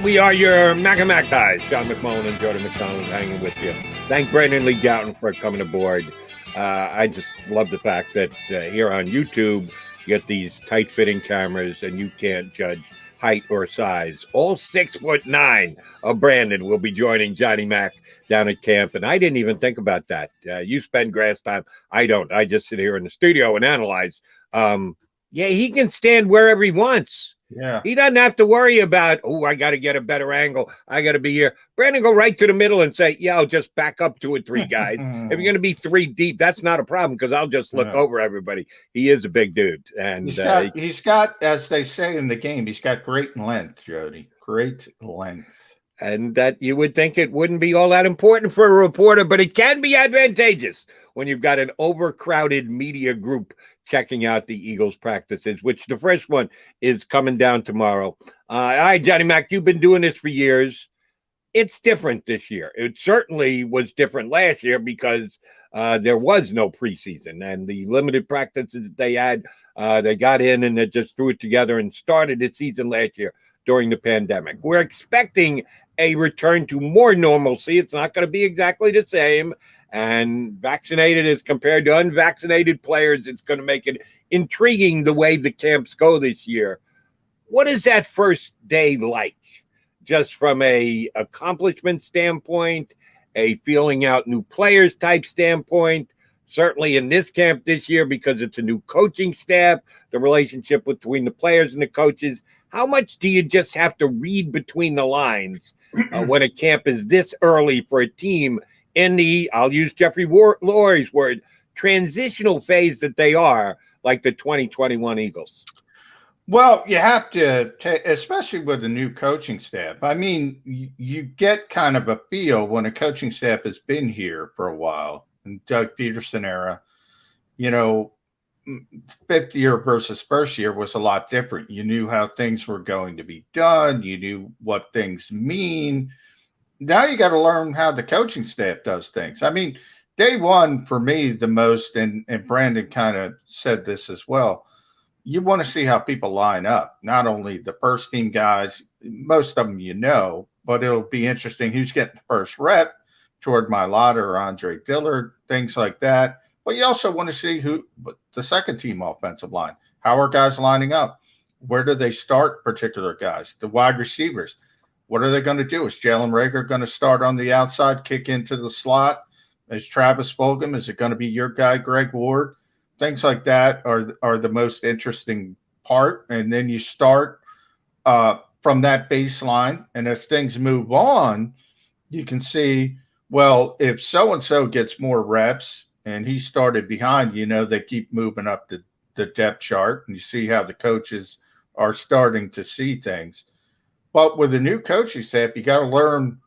We are your Mac and Mac guys. John McMullen and Jordan McDonald hanging with you. Thank Brandon Lee Gouton for coming aboard. I just love the fact that here on YouTube, you get these tight-fitting cameras and you can't judge height or size. All 6'9" of Brandon will be joining Johnny Mac down at camp, and I didn't even think about that. You spend grass time. I don't. I just sit here in the studio and analyze. Yeah, he can stand wherever he wants. Yeah. He doesn't have to worry about, I got to get a better angle. I got to be here. Brandon, go right to the middle and say, yeah, I'll just back up 2 or 3 guys. If you're going to be 3 deep, that's not a problem because I'll just look over everybody. He is a big dude. And he's got, as they say in the game, he's got great length, Jody. Great length. And that you would think it wouldn't be all that important for a reporter, but it can be advantageous when you've got an overcrowded media group checking out the Eagles practices, which the first one is coming down tomorrow. All right, Johnny Mac, you've been doing this for years. It's different this year. It certainly was different last year because there was no preseason, and the limited practices they had, they got in and they just threw it together and started the season last year during the pandemic. We're expecting a return to more normalcy. It's not going to be exactly the same. And vaccinated as compared to unvaccinated players, it's going to make it intriguing the way the camps go this year. What is that first day like? Just from a accomplishment standpoint, a feeling out new players type standpoint, certainly in this camp this year because it's a new coaching staff, the relationship between the players and the coaches. How much do you just have to read between the lines when a camp is this early for a team in the, I'll use Jeffrey Lurie's word, transitional phase that they are, like the 2021 Eagles? Well, you have to, especially with the new coaching staff. I mean, you get kind of a feel when a coaching staff has been here for a while. In Doug Peterson era, fifth year versus first year was a lot different. You knew how things were going to be done. You knew what things mean. Now you got to learn how the coaching staff does things. I mean, day one for me, the most, and Brandon kind of said this as well, you want to see how people line up. Not only the first team guys, most of them but it'll be interesting who's getting the first rep, Jordan Mailata or Andre Dillard, things like that. But you also want to see the second team offensive line. How are guys lining up? Where do they start particular guys? The wide receivers. What are they going to do? Is Jalen Reagor going to start on the outside, kick into the slot? Is Travis Fulgham? Is it going to be your guy, Greg Ward? Things like that are the most interesting part. And then you start from that baseline. And as things move on, you can see, well, if so-and-so gets more reps and he started behind, they keep moving up the depth chart. And you see how the coaches are starting to see things. But with a new coaching staff, you got to learn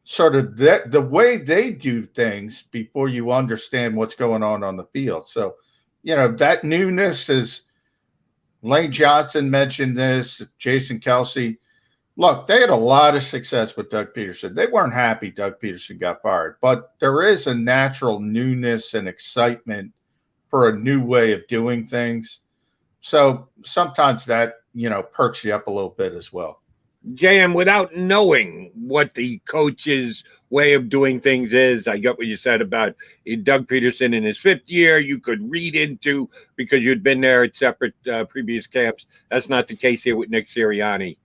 sort of the way they do things before you understand what's going on the field. So, that newness is Lane Johnson mentioned this, Jason Kelsey. Look, they had a lot of success with Doug Peterson. They weren't happy Doug Peterson got fired, but there is a natural newness and excitement for a new way of doing things. So sometimes that, perks you up a little bit as well. JM, without knowing what the coach's way of doing things is, I get what you said about Doug Peterson in his 5th year. You could read into because you'd been there at separate previous camps. That's not the case here with Nick Sirianni.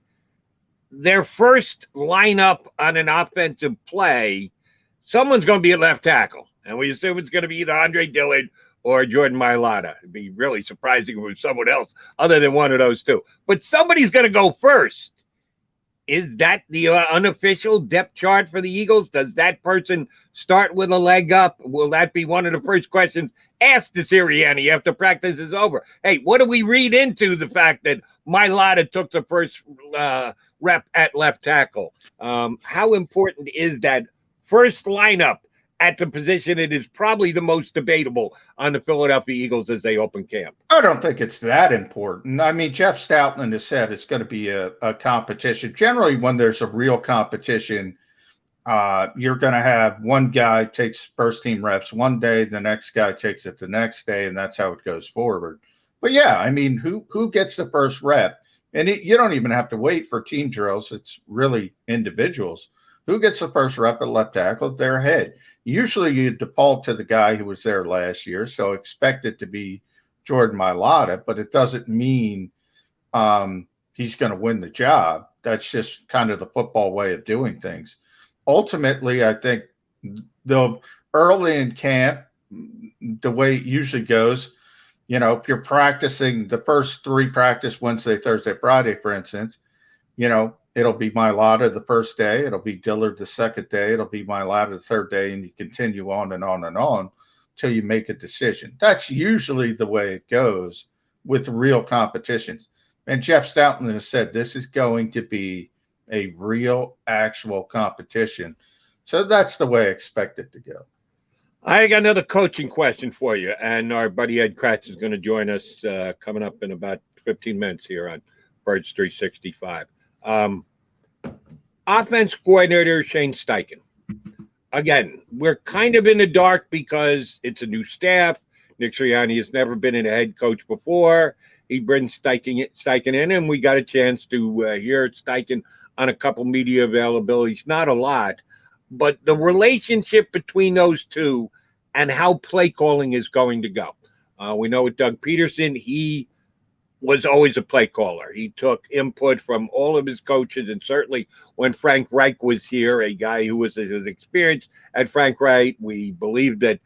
Their first lineup on an offensive play, someone's going to be at left tackle. And we assume it's going to be either Andre Dillard or Jordan Mailata. It'd be really surprising if it was someone else other than one of those two. But somebody's going to go first. Is that the unofficial depth chart for the Eagles? Does that person start with a leg up? Will that be one of the first questions asked to Sirianni after practice is over? Hey, what do we read into the fact that Mailata took the first rep at left tackle? How important is that first lineup at the position it is probably the most debatable on the Philadelphia Eagles as they open camp? I don't think it's that important. I mean, Jeff Stoutland has said it's going to be a competition. Generally, when there's a real competition, you're going to have one guy takes first team reps one day, the next guy takes it the next day, and that's how it goes forward. But yeah, I mean, who gets the first rep? And you don't even have to wait for team drills. It's really individuals. Who gets the first rep at left tackle? Their head. Usually you default to the guy who was there last year, so expect it to be Jordan Mailata, but it doesn't mean he's going to win the job. That's just kind of the football way of doing things. Ultimately, I think the early in camp, the way it usually goes, if you're practicing the first 3 practice Wednesday, Thursday, Friday, for instance, it'll be Mailata the first day, it'll be Dillard the second day, it'll be Mailata the third day, and you continue on and on and on till you make a decision. That's usually the way it goes with real competitions. And Jeff Stoughton has said this is going to be a real, actual competition. So that's the way I expect it to go. I got another coaching question for you, and our buddy Ed Kratz is going to join us coming up in about 15 minutes here on Birds 365. Offense coordinator Shane Steichen. Again, we're kind of in the dark because it's a new staff. Nick Sirianni has never been a head coach before. He brings Steichen in, and we got a chance to hear Steichen on a couple media availabilities. Not a lot, but the relationship between those two and how play calling is going to go. We know with Doug Peterson, he was always a play caller. He took input from all of his coaches, and certainly when Frank Reich was here, a guy who was as experienced at Frank Reich, we believed that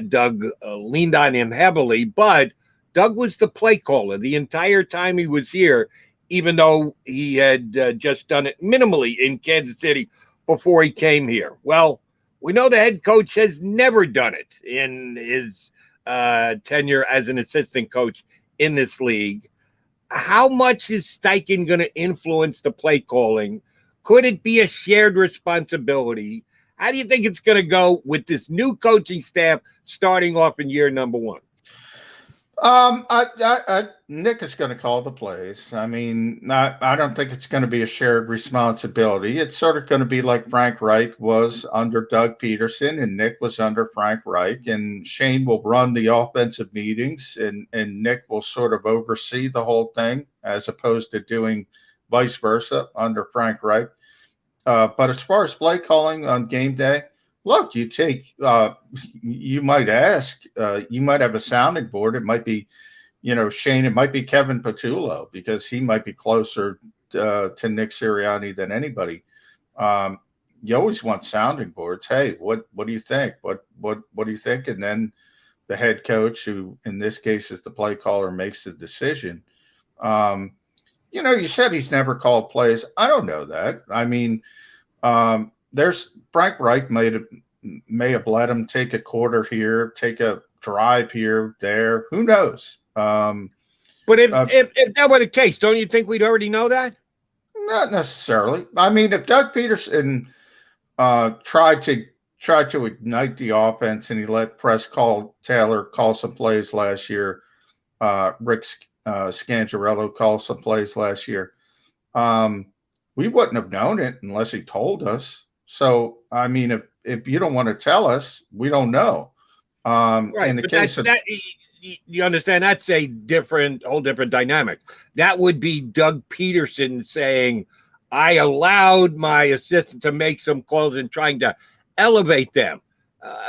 Doug leaned on him heavily, but Doug was the play caller the entire time he was here, even though he had just done it minimally in Kansas City before he came here. Well, we know the head coach has never done it in his tenure as an assistant coach in this league. How much is Steichen going to influence the play calling? Could it be a shared responsibility? How do you think it's going to go with this new coaching staff starting off in year number 1? Nick is going to call the plays. I mean, I don't think it's going to be a shared responsibility. It's sort of going to be like Frank Reich was under Doug Peterson and Nick was under Frank Reich, and Shane will run the offensive meetings and Nick will sort of oversee the whole thing as opposed to doing vice versa under Frank Reich. But as far as play calling on game day, look, you take, you might ask, you might have a sounding board. It might be, Shane, it might be Kevin Patullo because he might be closer to Nick Sirianni than anybody. You always want sounding boards. Hey, what do you think? What do you think? And then the head coach, who in this case is the play caller, makes the decision. You said he's never called plays. I don't know that. I mean, there's Frank Reich may have let him take a quarter here, take a drive here, there. Who knows? But if that were the case, don't you think we'd already know that? Not necessarily. I mean, if Doug Peterson tried to ignite the offense and he let Taylor call some plays last year, Rick Scangarello call some plays last year, we wouldn't have known it unless he told us. So, I mean, if you don't want to tell us, we don't know. Right. In the case of you understand, that's a whole different dynamic. That would be Doug Peterson saying, I allowed my assistant to make some calls and trying to elevate them.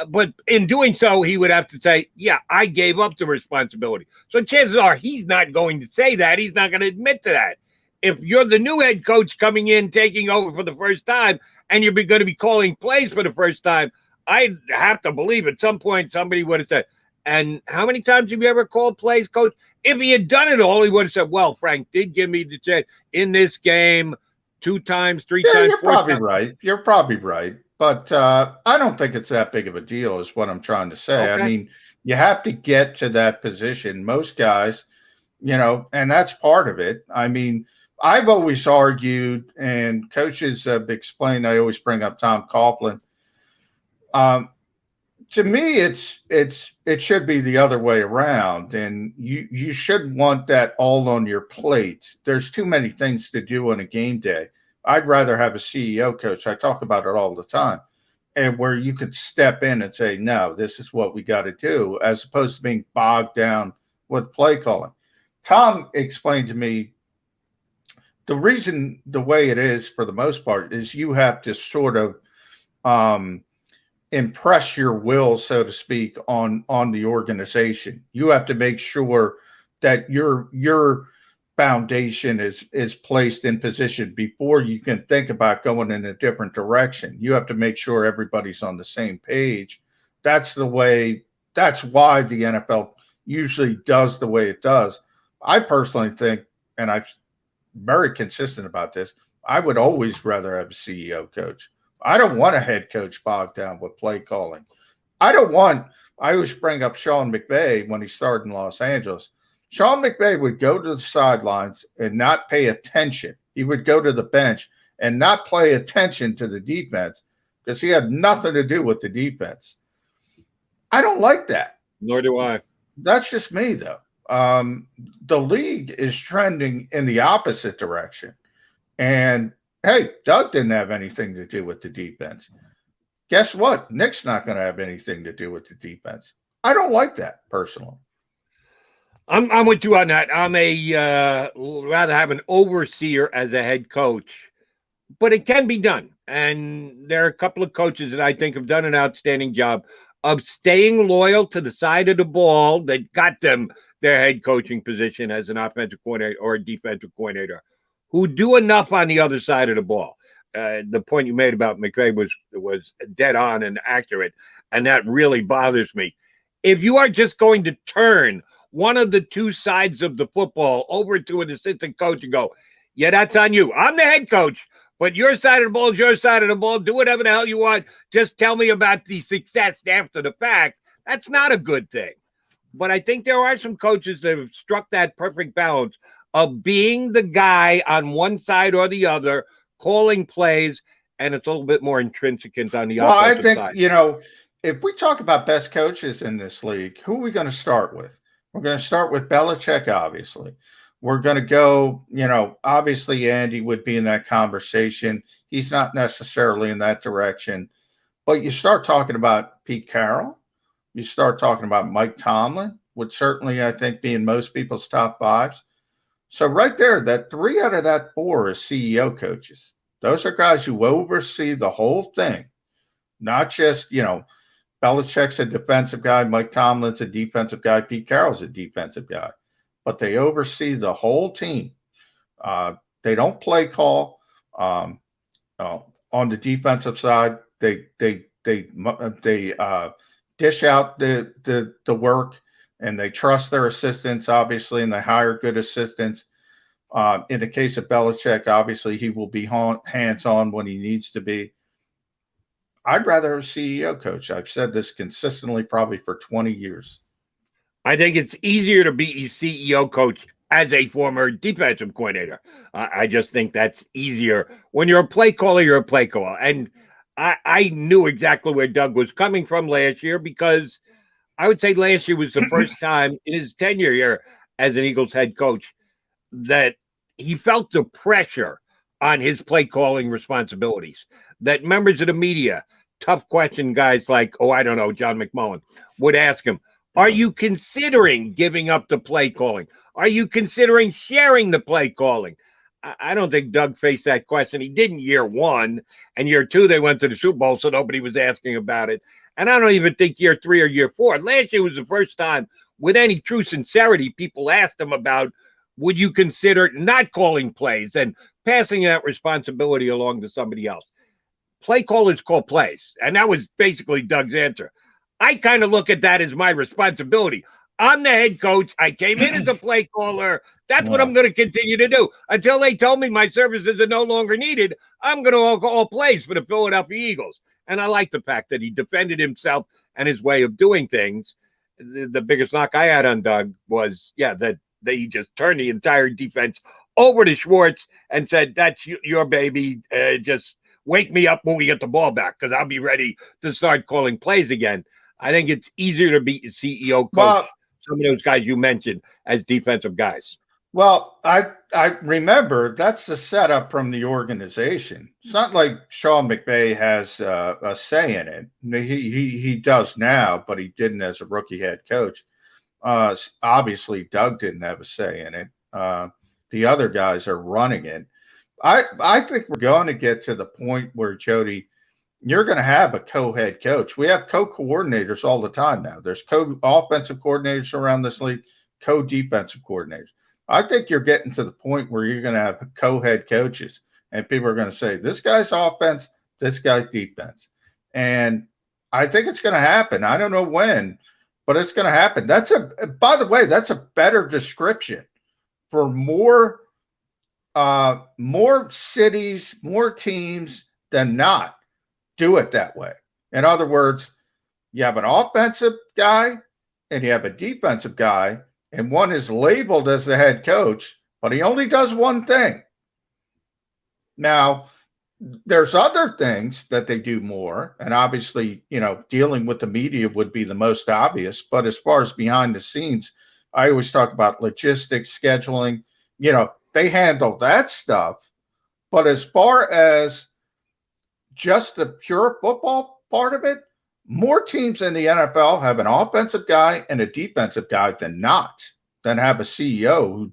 But in doing so, he would have to say, yeah, I gave up the responsibility. So chances are he's not going to say that. He's not going to admit to that. If you're the new head coach coming in, taking over for the first time, and you're going to be calling plays for the first time, I have to believe at some point somebody would have said, and how many times have you ever called plays, coach? If he had done it all, he would have said, well, Frank did give me the chance in this game 2 times, 3 times, you're 4 probably times. right. You're probably right. But I don't think it's that big of a deal is what I'm trying to say. Okay. I mean, you have to get to that position. Most guys, and that's part of it. I mean, I've always argued, and coaches have explained, I always bring up Tom Coughlin. To me, it should be the other way around, and you should want that all on your plate. There's too many things to do on a game day. I'd rather have a CEO coach. I talk about it all the time, and where you could step in and say, no, this is what we got to do, as opposed to being bogged down with play calling. Tom explained to me the reason the way it is for the most part is you have to sort of um, impress your will, so to speak, on the organization. You have to make sure that your foundation is placed in position before you can think about going in a different direction. You have to make sure everybody's on the same page. That's the way. That's why the NFL usually does the way it does. I personally think, and I'm very consistent about this, I would always rather have a CEO coach. I don't want a head coach bogged down with play calling. I don't want, I always bring up Sean McVay when he started in Los Angeles. Sean McVay would go to the sidelines and not pay attention. He would go to the bench and not pay attention to the defense because he had nothing to do with the defense. I don't like that. Nor do I. That's just me, though. The league is trending in the opposite direction. And hey, Doug didn't have anything to do with the defense. Guess what? Nick's not going to have anything to do with the defense. I don't like that personally. I'm with you on that. I'm rather have an overseer as a head coach, but it can be done. And there are a couple of coaches that I think have done an outstanding job of staying loyal to the side of the ball that got them their head coaching position as an offensive coordinator or a defensive coordinator, who do enough on the other side of the ball. The point you made about McVay was dead on and accurate, and that really bothers me. If you are just going to turn one of the two sides of the football over to an assistant coach and go, yeah, that's on you. I'm the head coach, but your side of the ball is your side of the ball. Do whatever the hell you want. Just tell me about the success after the fact. That's not a good thing. But I think there are some coaches that have struck that perfect balance of being the guy on one side or the other, calling plays, and it's a little bit more intrinsic on the offensive side. I think, if we talk about best coaches in this league, who are we going to start with? We're going to start with Belichick, obviously. We're going to go, obviously Andy would be in that conversation. He's not necessarily in that direction. But you start talking about Pete Carroll. You start talking about Mike Tomlin, would certainly, I think, be in most people's top fives. So right there, that 3 out of that 4 is CEO coaches. Those are guys who oversee the whole thing, not just, Belichick's a defensive guy, Mike Tomlin's a defensive guy, Pete Carroll's a defensive guy, but they oversee the whole team. They don't play call. On the defensive side, they dish out the work, and they trust their assistants, obviously, and they hire good assistants. In the case of Belichick, obviously, he will be hands-on when he needs to be. I'd rather have a CEO coach. I've said this consistently probably for 20 years. I think it's easier to be a CEO coach as a former defensive coordinator. I just think that's easier. When you're a play caller, you're a play caller. And I knew exactly where Doug was coming from last year, because I would say last year was the first time in his tenure here as an Eagles head coach that he felt the pressure on his play calling responsibilities, that members of the media, tough question guys like, I don't know, John McMullen, would ask him, are you considering giving up the play calling? Are you considering sharing the play calling? I don't think Doug faced that question. He didn't year 1, and year 2, they went to the Super Bowl, so nobody was asking about it. And I don't even think year 3 or year 4. Last year was the first time, with any true sincerity, people asked him about, would you consider not calling plays and passing that responsibility along to somebody else? Play callers call plays. And that was basically Doug's answer. I kind of look at that as my responsibility. I'm the head coach. I came in as a play caller. That's what I'm going to continue to do. Until they tell me my services are no longer needed, I'm going to call plays for the Philadelphia Eagles. And I like the fact that he defended himself and his way of doing things. The biggest knock I had on Doug was, that he just turned the entire defense over to Schwartz and said, that's your baby. Just wake me up when we get the ball back, because I'll be ready to start calling plays again. I think it's easier to be a CEO coach, some of those guys you mentioned, as defensive guys. Well, I remember that's the setup from the organization. It's not like Sean McVay has a say in it. He does now, but he didn't as a rookie head coach. Obviously, Doug didn't have a say in it. The other guys are running it. I think we're going to get to the point where, Jody, you're going to have a co-head coach. We have co-coordinators all the time now. There's co-offensive coordinators around this league, co-defensive coordinators. I think you're getting to the point where you're going to have co-head coaches, and people are going to say, this guy's offense, this guy's defense. And I think it's going to happen. I don't know when, but it's going to happen. By the way, that's a better description for more cities, more teams than not do it that way. In other words, you have an offensive guy and you have a defensive guy, and one is labeled as the head coach, but he only does one thing. Now, there's other things that they do more, and obviously, dealing with the media would be the most obvious. But as far as behind the scenes, I always talk about logistics, scheduling. They handle that stuff. But as far as just the pure football part of it, more teams in the NFL have an offensive guy and a defensive guy than have a CEO who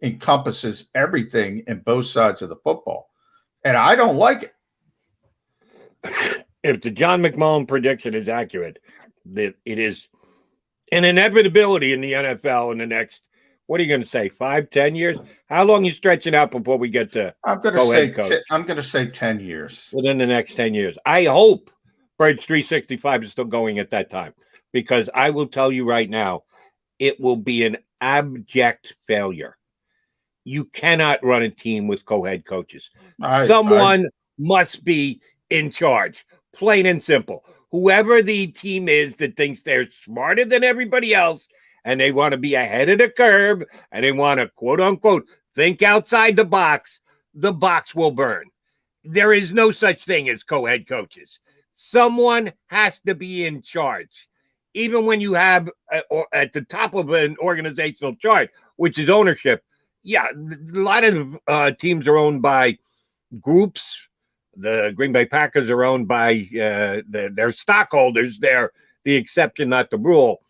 encompasses everything in both sides of the football. And I don't like it. If the John McMullen prediction is accurate, that it is an inevitability in the NFL in the next, what are you going to say, 5-10 years? How long are you stretching out before we get to I'm going to say 10 years. Within the next 10 years. I hope Birds 365 is still going at that time, because I will tell you right now, it will be an abject failure. You cannot run a team with co-head coaches. Someone must be in charge, plain and simple. Whoever the team is that thinks they're smarter than everybody else and they want to be ahead of the curve and they want to, quote unquote, think outside the box will burn. There is no such thing as co-head coaches. Someone has to be in charge. Even when you have at the top of an organizational chart, which is ownership, yeah, a lot of teams are owned by groups. The Green Bay Packers are owned by their stockholders. They're the exception, not the rule.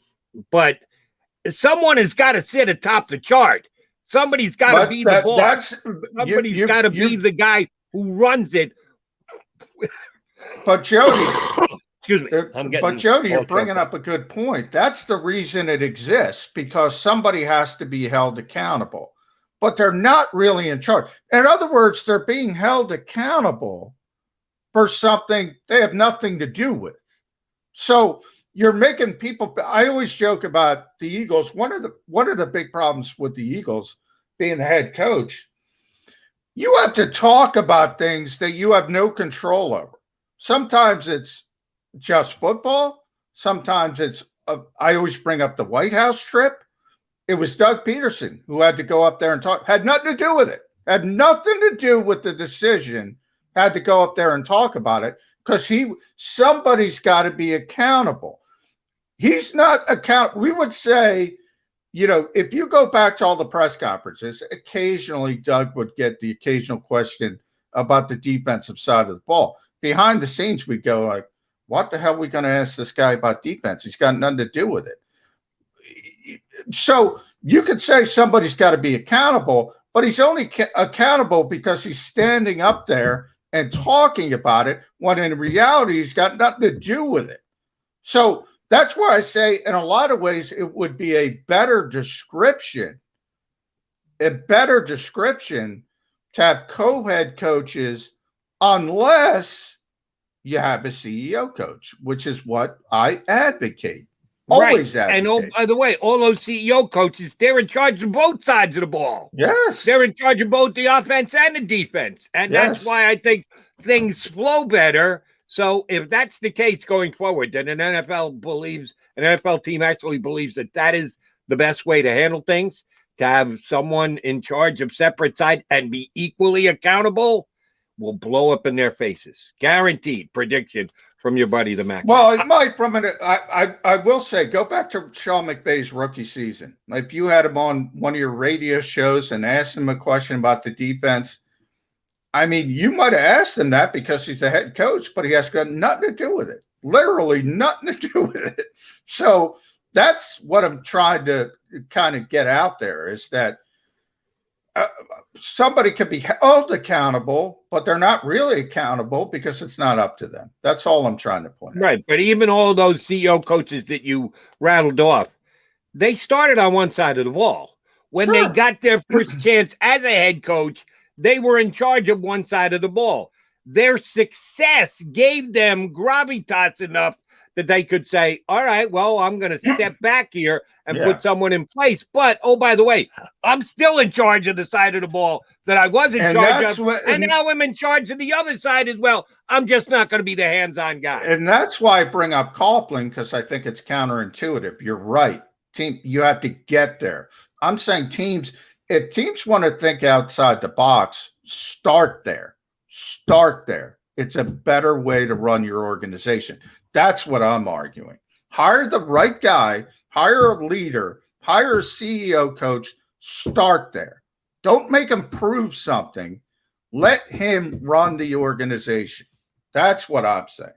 But someone has got to sit atop the chart. Somebody's got to be the boss. Somebody's got to be the guy who runs it. But Jody, excuse me. Jody, you're bringing up a good point. That's the reason it exists, because somebody has to be held accountable. But they're not really in charge. In other words, they're being held accountable for something they have nothing to do with. So you're making people. I always joke about the Eagles. One of the big problems with the Eagles being the head coach, you have to talk about things that you have no control over. Sometimes it's just football. Sometimes it's. I always bring up the White House trip. It was Doug Peterson who had to go up there and talk. Had nothing to do with it. Had nothing to do with the decision. Had to go up there and talk about it because somebody's got to be accountable. He's not accountable. We would say, if you go back to all the press conferences, occasionally Doug would get the occasional question about the defensive side of the ball. Behind the scenes, we'd go like, what the hell are we going to ask this guy about defense? He's got nothing to do with it. So you could say somebody's got to be accountable, but he's only accountable because he's standing up there and talking about it, when in reality, he's got nothing to do with it. So that's why I say, in a lot of ways, it would be a better description to have co-head coaches, unless you have a CEO coach, which is what I advocate. Always advocate. And by the way, all those CEO coaches, they're in charge of both sides of the ball. Yes. They're in charge of both the offense and the defense. And that's why I think things flow better. So if that's the case going forward, then an NFL team actually believes that is the best way to handle things, to have someone in charge of separate side and be equally accountable, will blow up in their faces. Guaranteed. Prediction from your buddy, the Mac. Well, it might. I will say, go back to Sean McVay's rookie season. If you had him on one of your radio shows and asked him a question about the defense, I mean, you might have asked him that because he's the head coach, but he has got nothing to do with it. Literally nothing to do with it. So that's what I'm trying to kind of get out there, is that somebody could be held accountable, but they're not really accountable because it's not up to them. That's all I'm trying to point out. Right. But even all those CEO coaches that you rattled off, they started on one side of the ball. When they got their first chance as a head coach, they were in charge of one side of the ball. Their success gave them gravitas enough that they could say, all right, well, I'm going to step back here and put someone in place. But, oh, by the way, I'm still in charge of the side of the ball that I was in charge of. And now I'm in charge of the other side as well. I'm just not going to be the hands-on guy. And that's why I bring up Copeland, because I think it's counterintuitive. You're right. Team, you have to get there. I'm saying teams, if teams want to think outside the box, start there. Start there. It's a better way to run your organization. That's what I'm arguing. Hire the right guy, hire a leader, hire a CEO coach, start there. Don't make him prove something. Let him run the organization. That's what I'm saying.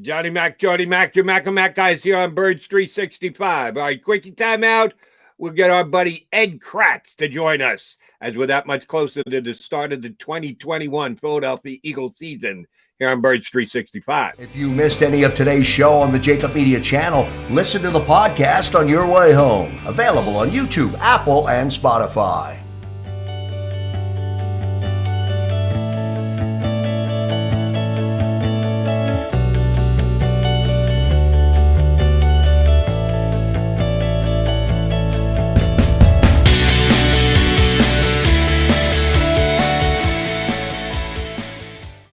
Johnny Mac, your Mac and Mac guys here on Birds 365. All right, quickie timeout. We'll get our buddy Ed Kratz to join us as we're that much closer to the start of the 2021 Philadelphia Eagles season here on Birds 365. If you missed any of today's show on the JAKIB Media channel, listen to the podcast on your way home. Available on YouTube, Apple, and Spotify.